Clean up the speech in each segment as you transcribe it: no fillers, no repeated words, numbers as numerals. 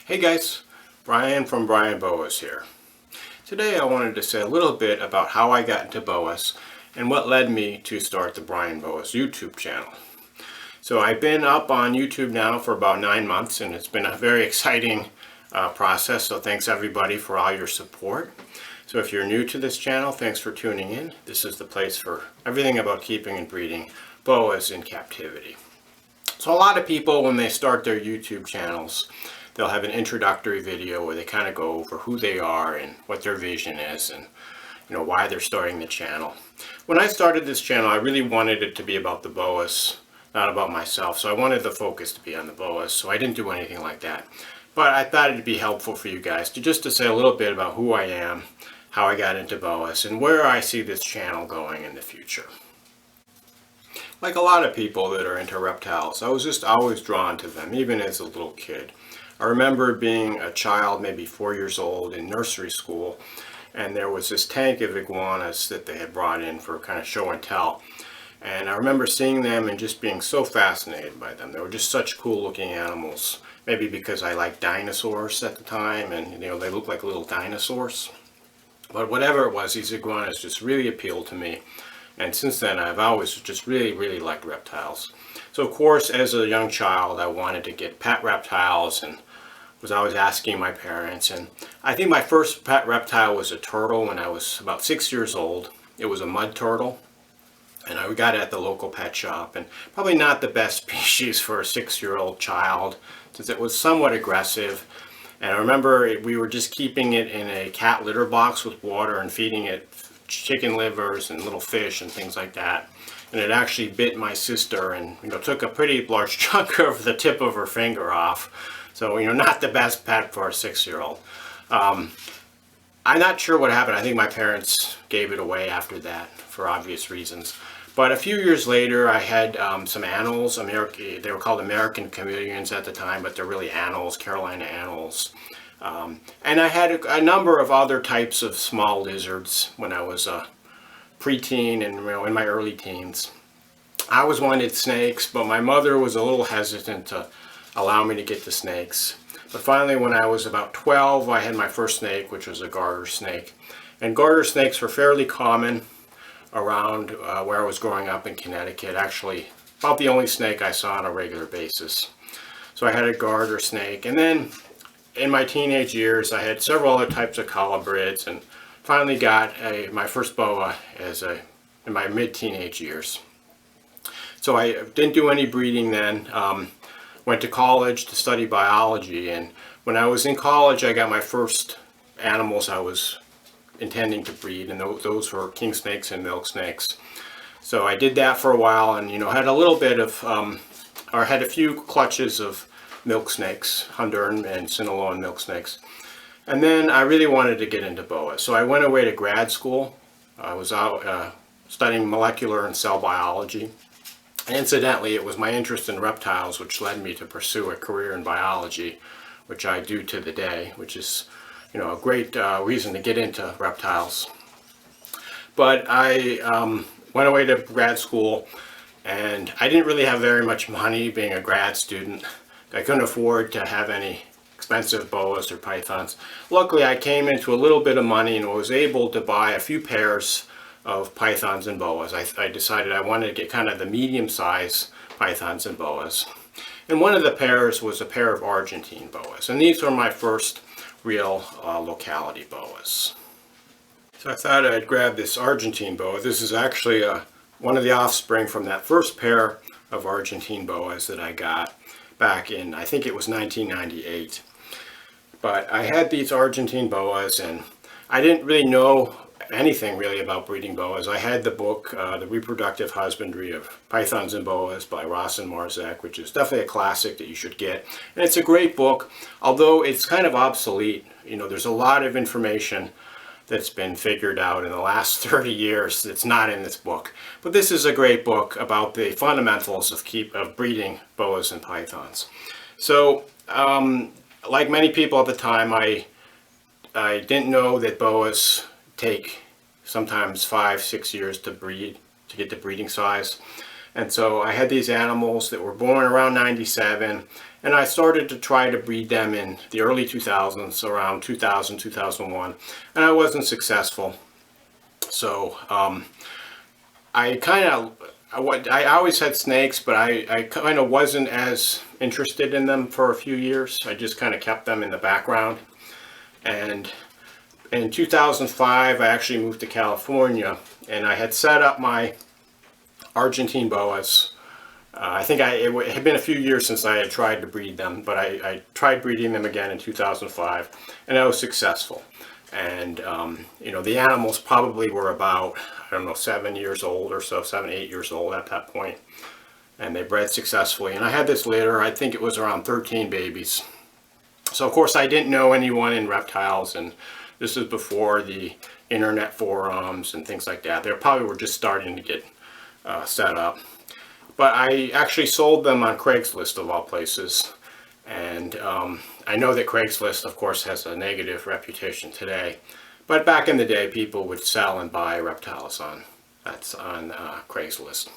Hey guys, Brian from Boas here. Today I wanted to say a little bit about how I got into Boas and what led me to start the Brian Boas YouTube channel. So I've been up on YouTube now for about 9 months and it's been a very exciting process, so thanks everybody for all your support. So if you're new to this channel, thanks for tuning in. This is the place for everything about keeping and breeding Boas in captivity. So a lot of people, when they start their YouTube channels, they'll have an introductory video where they kind of go over who they are and what their vision is and why they're starting the channel. When I started this channel, I really wanted it to be about the Boas, not about myself. So I wanted the focus to be on the Boas, so I didn't do anything like that. But I thought it'd be helpful for you guys to say a little bit about who I am, how I got into Boas, and where I see this channel going in the future. Like a lot of people that are into reptiles, I was just always drawn to them, even as a little kid. I remember being a child, maybe 4 years old, in nursery school, and there was this tank of iguanas that they had brought in for kind of show and tell. And I remember seeing them and just being so fascinated by them. They were just such cool looking animals. Maybe because I liked dinosaurs at the time, and they looked like little dinosaurs. But whatever it was, these iguanas just really appealed to me. And since then, I've always just really liked reptiles. So of course, as a young child, I wanted to get pet reptiles and was always asking my parents. And I think my first pet reptile was a turtle when I was about 6 years old. It was a mud turtle. And I got it at the local pet shop. And probably not the best species for a 6-year-old child, since it was somewhat aggressive. And I remember we were just keeping it in a cat litter box with water and feeding it chicken livers and little fish and things like that. And it actually bit my sister and took a pretty large chunk of the tip of her finger off. So not the best pet for a 6-year-old. I'm not sure what happened. I think my parents gave it away after that for obvious reasons. But a few years later, I had some animals. They were called American chameleons at the time, but they're really animals, Carolina animals. And I had a number of other types of small lizards when I was a preteen and in my early teens. I always wanted snakes, but my mother was a little hesitant to allow me to get the snakes. But finally, when I was about 12, I had my first snake, which was a garter snake. And garter snakes were fairly common around where I was growing up in Connecticut. Actually, about the only snake I saw on a regular basis. So I had a garter snake. And then in my teenage years, I had several other types of colubrids and finally got my first boa in my mid-teenage years. So I didn't do any breeding then. Went to college to study biology, and when I was in college, I got my first animals I was intending to breed, and those were king snakes and milk snakes. So I did that for a while, and had a little bit of, or had a few clutches of milk snakes, Honduran and Sinaloan milk snakes. And then I really wanted to get into boas. So I went away to grad school. I was out studying molecular and cell biology. And incidentally, it was my interest in reptiles which led me to pursue a career in biology, which I do to the day, which is a great reason to get into reptiles. But I went away to grad school, and I didn't really have very much money being a grad student. I couldn't afford to have any expensive boas or pythons. Luckily, I came into a little bit of money and was able to buy a few pairs of pythons and boas. I decided I wanted to get kind of the medium-sized pythons and boas. And one of the pairs was a pair of Argentine boas. And these were my first real locality boas. So I thought I'd grab this Argentine boa. This is actually one of the offspring from that first pair of Argentine boas that I got back in, I think it was 1998. But I had these Argentine boas, and I didn't really know anything really about breeding boas. I had the book, The Reproductive Husbandry of Pythons and Boas by Ross and Marzek, which is definitely a classic that you should get. And it's a great book, although it's kind of obsolete. There's a lot of information that's been figured out in the last 30 years that's not in this book. But this is a great book about the fundamentals of breeding boas and pythons. So, like many people at the time, I didn't know that boas take sometimes 5-6 years to breed, to get the breeding size. And so I had these animals that were born around 97, and I started to try to breed them in the early 2000s, around 2000, 2001, and I wasn't successful. So I always had snakes, but I kind of wasn't as interested in them for a few years. I just kind of kept them in the background. And in 2005, I actually moved to California, and I had set up my Argentine Boas. I think it had been a few years since I had tried to breed them, but I tried breeding them again in 2005, and I was successful. And you know, the animals probably were about, I don't know, 7 years old or so, 7, 8 years old at that point, and they bred successfully. And I had this litter, I think it was around 13 babies. So of course I didn't know anyone in reptiles, and this is before the internet forums and things like that. They probably were just starting to get set up. But I actually sold them on Craigslist, of all places. And I know that Craigslist, of course, has a negative reputation today. But back in the day, people would sell and buy reptiles on Craigslist.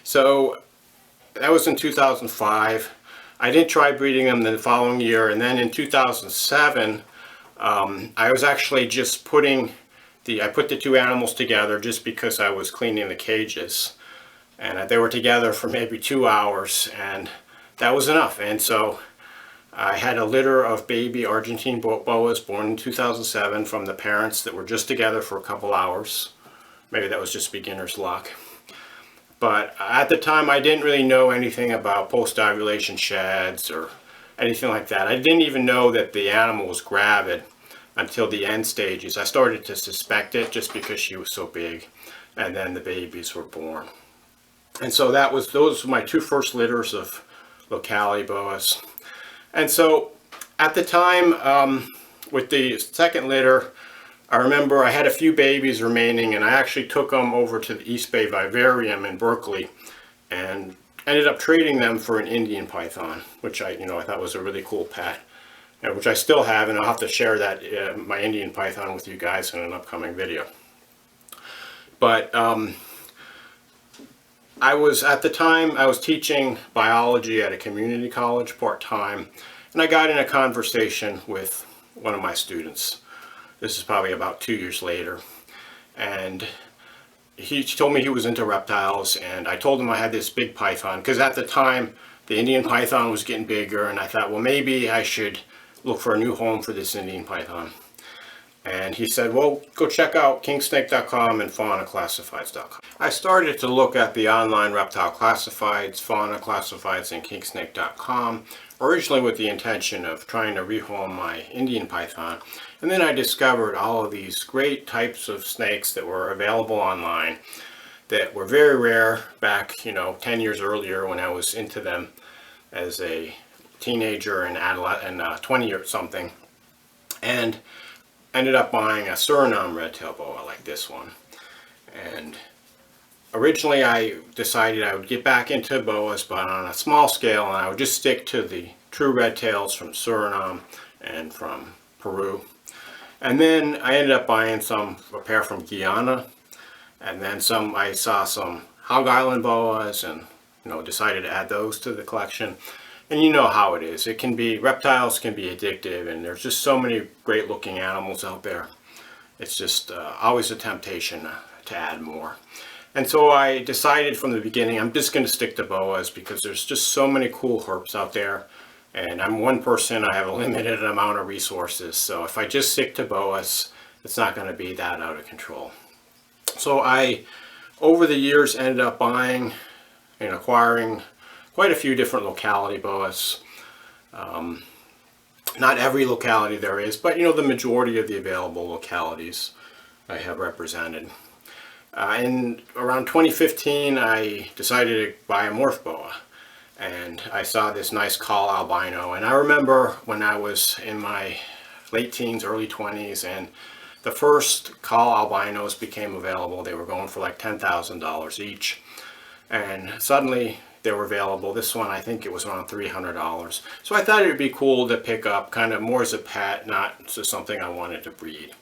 So that was in 2005. I didn't try breeding them the following year. And then in 2007, I was actually just I put the two animals together just because I was cleaning the cages. And they were together for maybe 2 hours, and that was enough. And so I had a litter of baby Argentine Boas born in 2007 from the parents that were just together for a couple hours. Maybe that was just beginner's luck. But at the time, I didn't really know anything about post-ovulation sheds or anything like that. I didn't even know that the animal was gravid until the end stages. I started to suspect it just because she was so big, and then the babies were born. And so those were my two first litters of locality boas. And so at the time, with the second litter, I remember I had a few babies remaining, and I actually took them over to the East Bay Vivarium in Berkeley and ended up trading them for an Indian python, which I thought was a really cool pet, which I still have, and I'll have to share that my Indian python with you guys in an upcoming video. But at the time, I was teaching biology at a community college part-time, and I got in a conversation with one of my students. This is probably about 2 years later, and he told me he was into reptiles, and I told him I had this big python, because at the time, the Indian python was getting bigger, and I thought, well, maybe I should look for a new home for this Indian python. And he said, well, go check out kingsnake.com and faunaclassifieds.com. I started to look at the online reptile classifieds, fauna classifieds, and kingsnake.com, originally with the intention of trying to rehome my Indian python. And then I discovered all of these great types of snakes that were available online that were very rare back, 10 years earlier when I was into them as a teenager and 20 or something. And ended up buying a Suriname Red-Tailed Boa like this one. And originally I decided I would get back into boas, but on a small scale, and I would just stick to the true red tails from Suriname and from Peru. And then I ended up buying a pair from Guyana, and then I saw some Hog Island boas, and decided to add those to the collection. And you know how it is. Reptiles can be addictive, and there's just so many great looking animals out there. It's just always a temptation to add more. And so I decided from the beginning, I'm just going to stick to boas because there's just so many cool herps out there. And I'm one person, I have a limited amount of resources. So if I just stick to boas, it's not going to be that out of control. So I, over the years, ended up buying and acquiring quite a few different locality boas. Not every locality there is, but the majority of the available localities I have represented. In around 2015, I decided to buy a morph boa, and I saw this nice call albino. And I remember when I was in my late teens, early 20s, and the first call albinos became available. They were going for like $10,000 each, and suddenly they were available. This one, I think it was around $300. So I thought it would be cool to pick up kind of more as a pet, not just something I wanted to breed.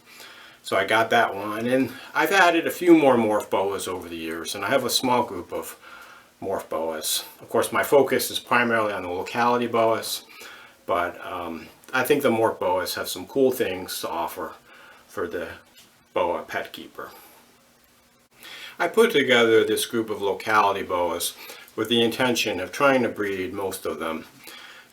So I got that one, and I've added a few more morph boas over the years, and I have a small group of morph boas. Of course, my focus is primarily on the locality boas, but I think the morph boas have some cool things to offer for the boa pet keeper. I put together this group of locality boas with the intention of trying to breed most of them.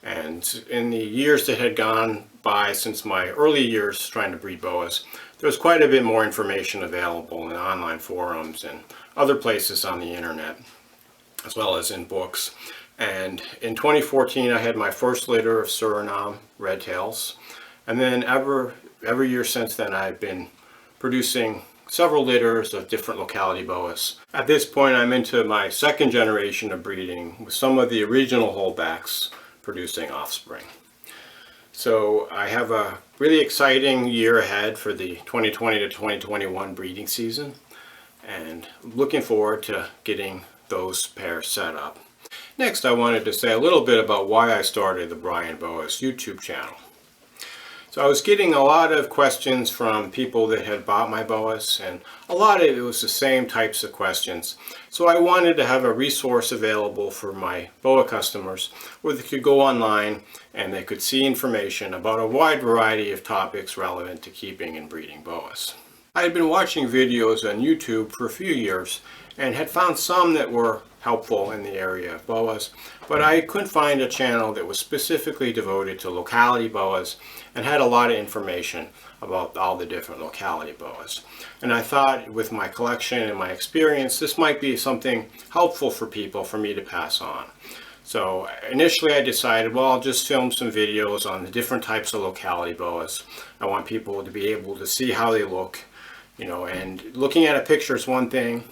And in the years that had gone by since my early years trying to breed boas, there was quite a bit more information available in online forums and other places on the internet, as well as in books. And in 2014, I had my first litter of Suriname Red-Tails. And then every year since then, I've been producing several litters of different locality boas. At this point, I'm into my second generation of breeding with some of the original holdbacks producing offspring. So I have a really exciting year ahead for the 2020 to 2021 breeding season, and looking forward to getting those pairs set up. Next, I wanted to say a little bit about why I started the Brian Boas YouTube channel. So I was getting a lot of questions from people that had bought my boas, and a lot of it was the same types of questions. So I wanted to have a resource available for my boa customers where they could go online and they could see information about a wide variety of topics relevant to keeping and breeding boas. I had been watching videos on YouTube for a few years and had found some that were helpful in the area of boas, but I couldn't find a channel that was specifically devoted to locality boas and had a lot of information about all the different locality boas. And I thought with my collection and my experience, this might be something helpful for people for me to pass on. So initially I decided, well, I'll just film some videos on the different types of locality boas. I want people to be able to see how they look, you know, and looking at a picture is one thing.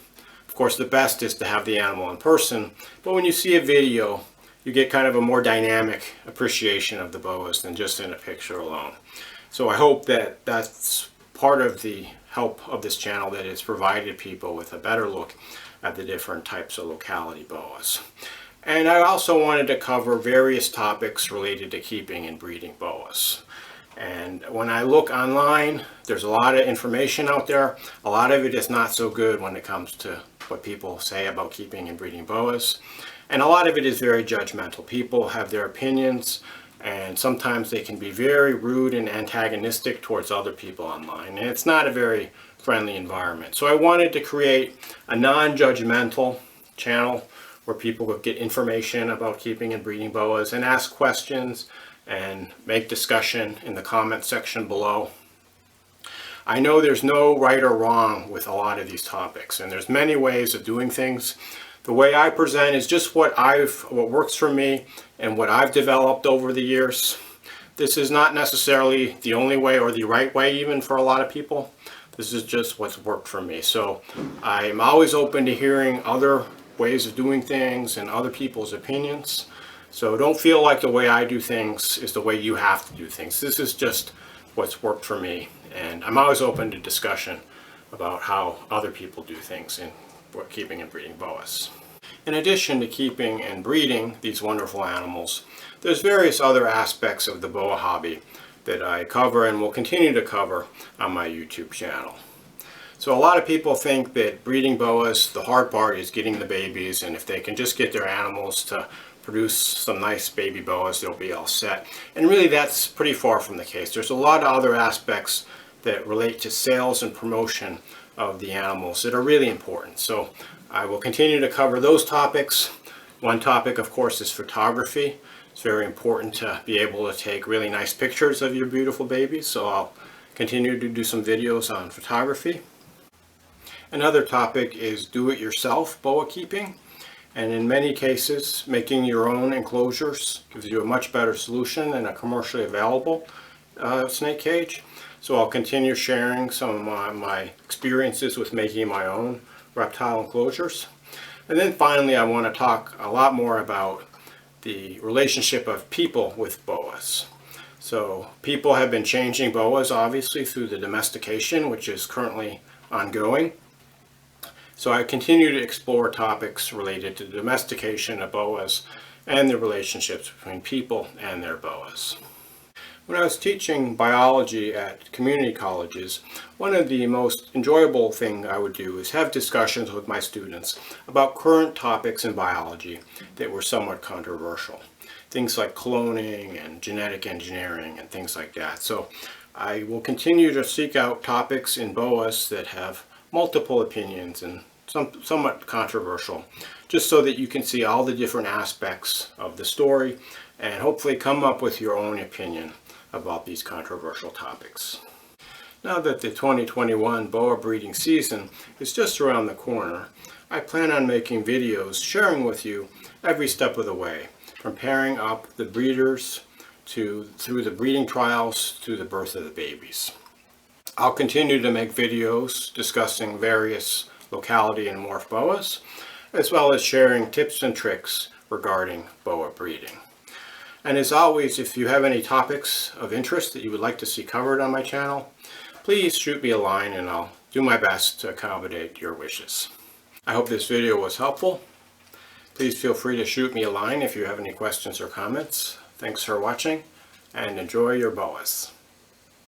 Of course, the best is to have the animal in person, but when you see a video, you get kind of a more dynamic appreciation of the boas than just in a picture alone. So I hope that that's part of the help of this channel, that it's provided people with a better look at the different types of locality boas. And I also wanted to cover various topics related to keeping and breeding boas. And when I look online, there's a lot of information out there. A lot of it is not so good when it comes to what people say about keeping and breeding boas. And a lot of it is very judgmental. People have their opinions, and sometimes they can be very rude and antagonistic towards other people online. And it's not a very friendly environment. So I wanted to create a non-judgmental channel where people could get information about keeping and breeding boas and ask questions and make discussion in the comment section below. I know there's no right or wrong with a lot of these topics, and there's many ways of doing things. The way I present is just what works for me and what I've developed over the years. This is not necessarily the only way or the right way even for a lot of people. This is just what's worked for me. So I'm always open to hearing other ways of doing things and other people's opinions. So don't feel like the way I do things is the way you have to do things. This is just what's worked for me. And I'm always open to discussion about how other people do things in keeping and breeding boas. In addition to keeping and breeding these wonderful animals, there's various other aspects of the boa hobby that I cover and will continue to cover on my YouTube channel. So a lot of people think that breeding boas, the hard part is getting the babies, and if they can just get their animals to produce some nice baby boas, they'll be all set. And really that's pretty far from the case. There's a lot of other aspects that relate to sales and promotion of the animals that are really important. So I will continue to cover those topics. One topic, of course, is photography. It's very important to be able to take really nice pictures of your beautiful babies, so I'll continue to do some videos on photography. Another topic is do-it-yourself boa keeping. And in many cases, making your own enclosures gives you a much better solution than a commercially available snake cage. So I'll continue sharing some of my experiences with making my own reptile enclosures. And then finally, I want to talk a lot more about the relationship of people with boas. So people have been changing boas, obviously, through the domestication, which is currently ongoing. So I continue to explore topics related to the domestication of boas and the relationships between people and their boas. When I was teaching biology at community colleges, one of the most enjoyable things I would do is have discussions with my students about current topics in biology that were somewhat controversial. Things like cloning and genetic engineering and things like that. So I will continue to seek out topics in Boas that have multiple opinions and somewhat controversial, just so that you can see all the different aspects of the story and hopefully come up with your own opinion about these controversial topics. Now that the 2021 boa breeding season is just around the corner, I plan on making videos sharing with you every step of the way, from pairing up the breeders through the breeding trials to the birth of the babies. I'll continue to make videos discussing various locality and morph boas, as well as sharing tips and tricks regarding boa breeding. And as always, if you have any topics of interest that you would like to see covered on my channel, please shoot me a line and I'll do my best to accommodate your wishes. I hope this video was helpful. Please feel free to shoot me a line if you have any questions or comments. Thanks for watching and enjoy your boas.